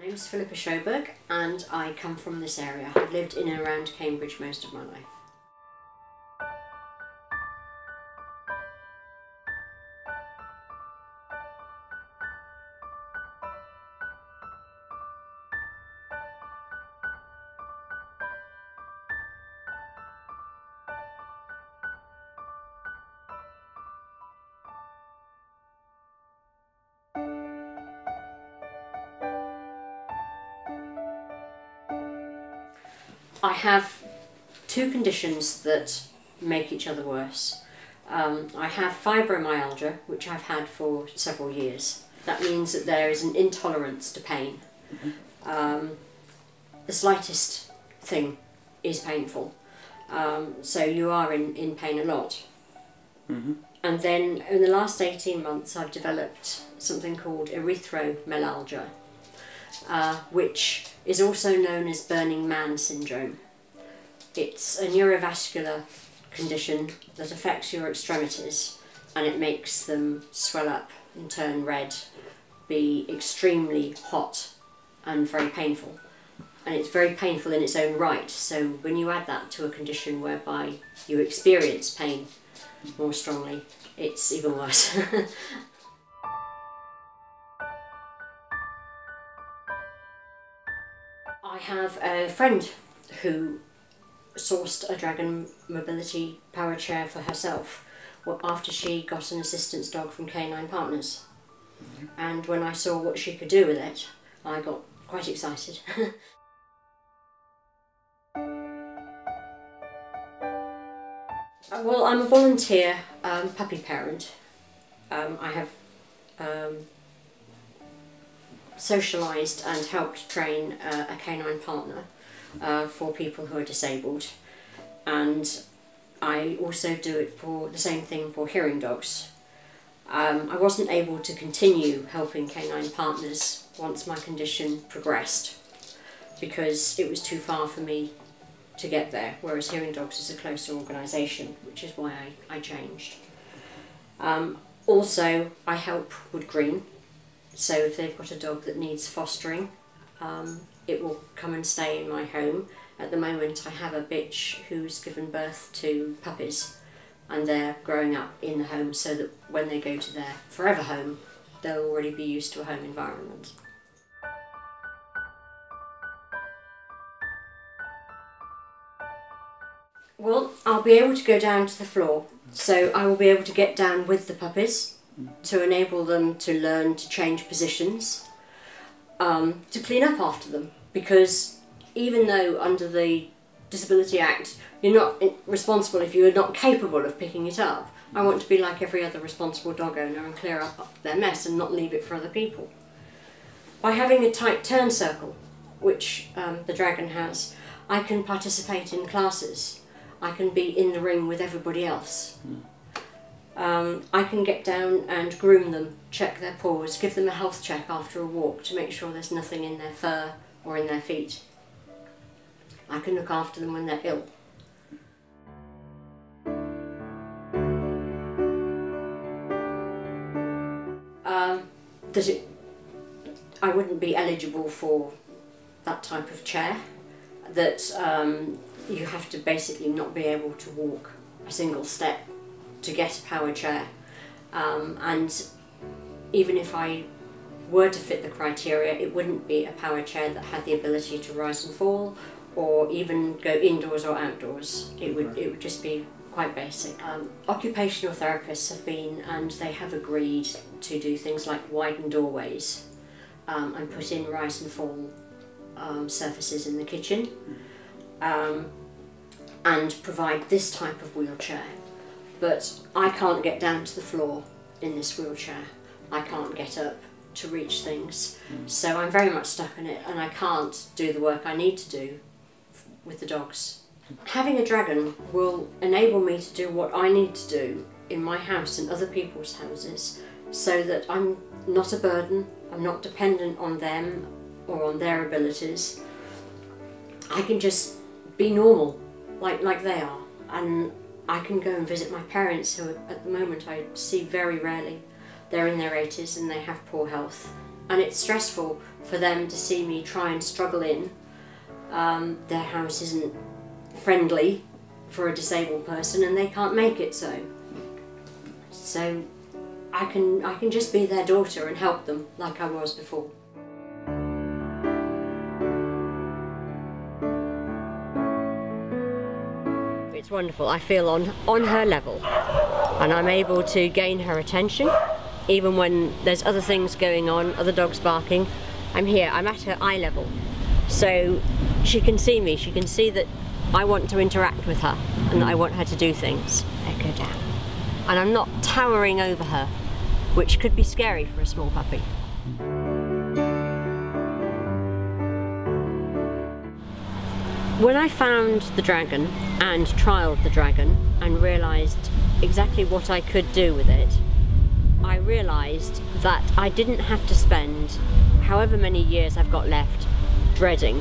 My name's Philippa Sjoberg and I come from this area. I've lived in and around Cambridge most of my life. I have two conditions that make each other worse. I have fibromyalgia, which I've had for several years. That means that there is an intolerance to pain. The slightest thing is painful, so you are in pain a lot. And then in the last 18 months I've developed something called erythromelalgia, which is also known as Burning Man syndrome. It's a neurovascular condition that affects your extremities and it makes them swell up and turn red, be extremely hot and very painful. And it's very painful in its own right, so when you add that to a condition whereby you experience pain more strongly, it's even worse. I have a friend who sourced a Dragonmobility Powerchair for herself after she got an assistance dog from Canine Partners. And when I saw what she could do with it, I got quite excited. Well, I'm a volunteer puppy parent. I have socialised and helped train a canine partner for people who are disabled, and I also do it for the same thing for hearing dogs. I wasn't able to continue helping canine partners once my condition progressed because it was too far for me to get there, whereas hearing dogs is a closer organisation, which is why I changed. Also, I help Wood Green. So if they've got a dog that needs fostering, it will come and stay in my home. At the moment I have a bitch who's given birth to puppies and they're growing up in the home so that when they go to their forever home, they'll already be used to a home environment. Well, I'll be able to go down to the floor, so I will be able to get down with the puppies to enable them to learn to change positions, to clean up after them, because even though under the Disability Act you're not responsible if you're not capable of picking it up, I want to be like every other responsible dog owner and clear up their mess and not leave it for other people. By having a tight turn circle, which the Dragon has, I can participate in classes. I can be in the ring with everybody else. I can get down and groom them, check their paws, give them a health check after a walk to make sure there's nothing in their fur or in their feet. I can look after them when they're ill. I wouldn't be eligible for that type of chair, that you have to basically not be able to walk a single step to get a power chair, and even if I were to fit the criteria, it wouldn't be a power chair that had the ability to rise and fall or even go indoors or outdoors. It would just be quite basic. Occupational therapists have been, and they have agreed to do things like widen doorways and put in rise and fall surfaces in the kitchen, and provide this type of wheelchair. But I can't get down to the floor in this wheelchair. I can't get up to reach things. So I'm very much stuck in it and I can't do the work I need to do with the dogs. Having a Dragon will enable me to do what I need to do in my house and other people's houses, so that I'm not a burden, I'm not dependent on them or on their abilities. I can just be normal, like they are, and I can go and visit my parents, who at the moment I see very rarely. They're in their 80s and they have poor health, and it's stressful for them to see me try and struggle in. Their house isn't friendly for a disabled person and they can't make it so. So I can just be their daughter and help them like I was before. It's wonderful. I feel on her level, and I'm able to gain her attention even when there's other things going on, other dogs barking. I'm here, I'm at her eye level, so she can see me, she can see that I want to interact with her and that I want her to do things. Let go down. And I'm not towering over her, which could be scary for a small puppy. When I found the Dragon and trialled the Dragon and realised exactly what I could do with it, I realised that I didn't have to spend however many years I've got left dreading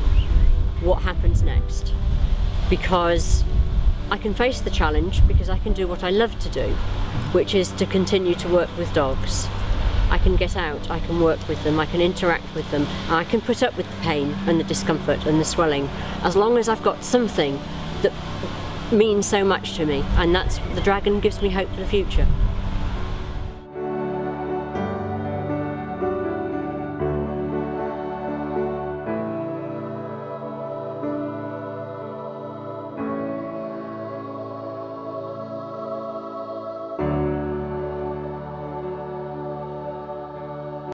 what happens next, because I can face the challenge, because I can do what I love to do, which is to continue to work with dogs. I can get out, I can work with them, I can interact with them, and I can put up with the pain and the discomfort and the swelling, as long as I've got something that means so much to me, and that's the Dragon gives me hope for the future.